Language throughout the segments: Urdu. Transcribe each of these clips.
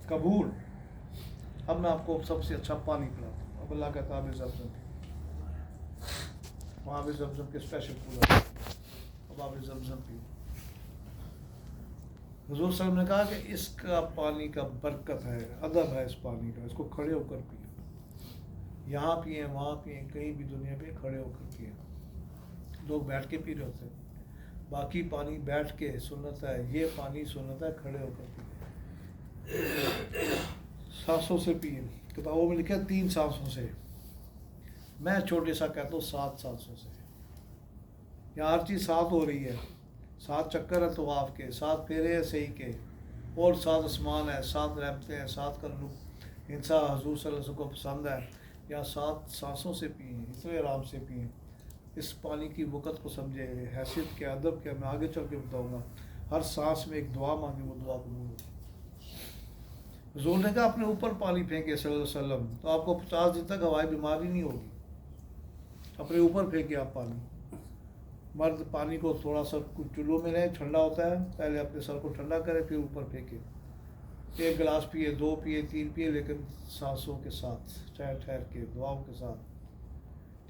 قبول. اب میں آپ کو سب سے اچھا پانی پلاتا ہوں. اب اللہ کہتا ہے آب زمزم پی. وہاں آب زمزم کے اسپیشل پولا. اب آب زمزم پی. حضور صلی اللہ علیہ وسلم نے کہا کہ اس کا پانی کا برکت ہے، ادب ہے اس پانی کا، اس کو کھڑے ہو کر پیے. یہاں پئیں، وہاں پئیں، کہیں بھی دنیا پہ کھڑے ہو کر پئیں. لوگ بیٹھ کے پی رہے ہوتے ہیں. باقی پانی بیٹھ کے سنت ہے، یہ پانی سنت ہے کھڑے ہو کر پیے. سانسوں سے پیے. کتابوں میں لکھا ہے 3 سانسوں سے. میں چھوٹے سا کہتا ہوں 7 سانسوں سے. یہاں ہر چیز 7 ہو رہی ہے. 7 چکر ہے طواف کے، 7 پھیرے ہیں صحیح کے، اور 7 آسمان ہے، 7 رحمتیں ہیں، 7 کا انسان حضور صلی اللہ علیہ وسلم کو پسند ہے. یا 7 سانسوں سے پئیں، اتنے آرام سے پئیں. اس پانی کی وقت کو سمجھے، حیثیت کے، ادب کے. میں آگے چل کے بتاؤں گا. ہر سانس میں ایک دعا مانگی، وہ دعا قبول ہوگی. حضور نے کہا اپنے اوپر پانی پھینکے صلی اللہ علیہ وسلم تو آپ کو 50 دن تک ہوائی بیماری نہیں ہوگی. اپنے اوپر پھینکے آپ پانی. مرد پانی کو تھوڑا سا کچھ چلو میں لیں، ٹھنڈا ہوتا ہے، پہلے اپنے سر کو ٹھنڈا کرے پھر اوپر پھینکے. 1 گلاس پیے، 2 پیے، 3 پیے، لیکن سانسوں کے ساتھ، ٹھہر کے، دعاؤں کے ساتھ.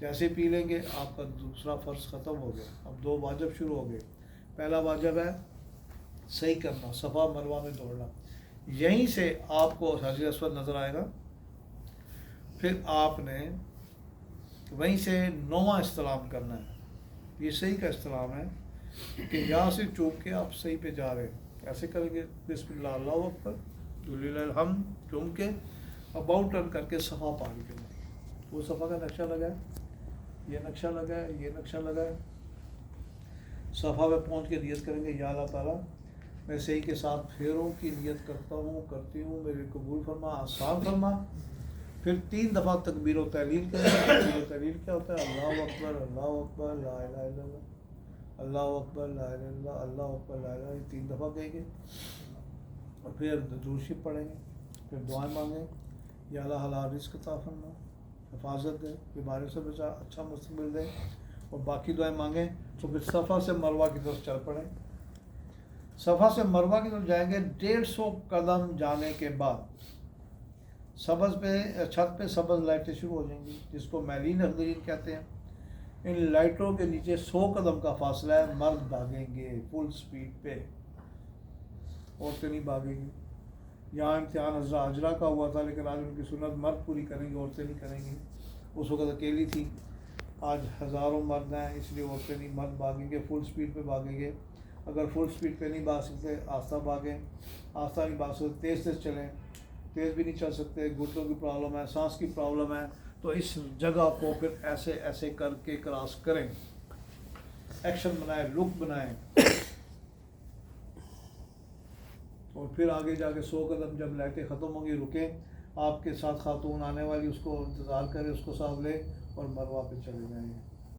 جیسے پی لیں گے آپ کا دوسرا فرض ختم ہو گیا. اب 2 واجب شروع ہو گئے. پہلا واجب ہے صحیح کرنا، صفا مروہ میں دوڑنا. یہیں سے آپ کو حجر اسود نظر آئے گا. پھر آپ نے وہیں سے 9واں استلام کرنا ہے. یہ صحیح کا استلام ہے کہ یہاں سے چوم کے آپ صحیح پہ جا رہے ہیں. ایسے کریں گے بسم اللہ اللہ اکبر للہ الحمد، چوم کے اباؤٹ ٹرن کر کے صفا پانی پہ. وہ صفا کا نقشہ لگا ہے، یہ نقشہ لگا ہے، یہ نقشہ لگا ہے. صفا پہ پہنچ کے نیت کریں گے یا اللہ تعالیٰ میں صحیح کے ساتھ پھیروں کی نیت کرتا ہوں، کرتی ہوں، میرے قبول فرما، آسان فرما. پھر 3 دفعہ تکبیر و تحلیل کریں گے. تکبیر و تحلیل کیا ہوتا ہے؟ اللہ اکبر، اللہ اکبر، لا الہ الا اللہ، اللہ اکبر، لا الہ الا اللہ، اللہ اکبر، لا الہ. یہ 3 دفعہ کہیں گے. اور پھر درود شریف پڑھیں گے. پھر دعائیں مانگیں، یا اللہ حلال رزق عطا فرما، حفاظت دے، بیماریوں سے بچا، اچھا مستقبل دے. اور باقی دعائیں مانگیں. تو پھر صفا سے مروہ کی طرف چل پڑیں. صفا سے مروہ کی طرف جائیں گے. 150 قدم جانے کے بعد سبز پہ، چھت پہ سبز لائٹیں شروع ہو جائیں گی، جس کو میلین اخضرین کہتے ہیں. ان لائٹوں کے نیچے 100 قدم کا فاصلہ ہے. مرد بھاگیں گے فل سپیڈ پہ، عورتیں نہیں بھاگیں گی. یہاں امتحان حضرہ حجرہ کا ہوا تھا، لیکن آج ان کی سنت مرد پوری کریں گے، عورتیں نہیں کریں گی. اس وقت اکیلی تھی. آج ہزاروں مرد ہیں، اس لیے عورتیں نہیں، مرد بھاگیں گے، فل سپیڈ پہ بھاگیں گے. اگر فل سپیڈ پہ نہیں بھاگ سکتے آہستہ بھاگیں، آہستہ نہیں بھاگ سکتے تیز تیز چلیں. تیز بھی نہیں چل سکتے، گھٹنوں کی پرابلم ہے، سانس کی پرابلم ہے، تو اس جگہ کو پھر ایسے ایسے کر کے کراس کریں. ایکشن بنائیں، لک بنائیں. اور پھر آگے جا کے 100 قدم جب لائٹیں ختم ہوں گی رکیں. آپ کے ساتھ خاتون آنے والی، اس کو انتظار کرے، اس کو ساتھ لے اور مروہ پہ چلے جائیں.